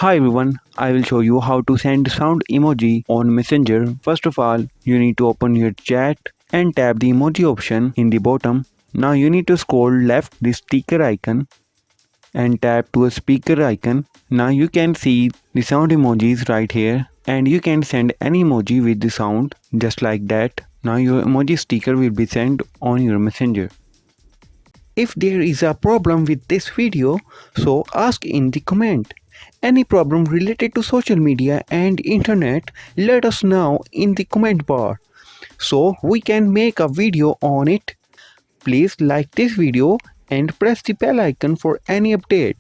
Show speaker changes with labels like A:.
A: Hi everyone, I will show you how to send sound emoji on Messenger. First of all, you need to open your chat and tap the emoji option in the bottom. Now you need to scroll left the sticker icon and tap to a speaker icon. Now you can see the sound emojis right here and you can send any emoji with the sound just like that. Now your emoji sticker will be sent on your Messenger. If there is a problem with this video, so ask in the comment. Any problem related to social media and internet, let us know in the comment bar so we can make a video on it. Please like this video and press the bell icon for any update.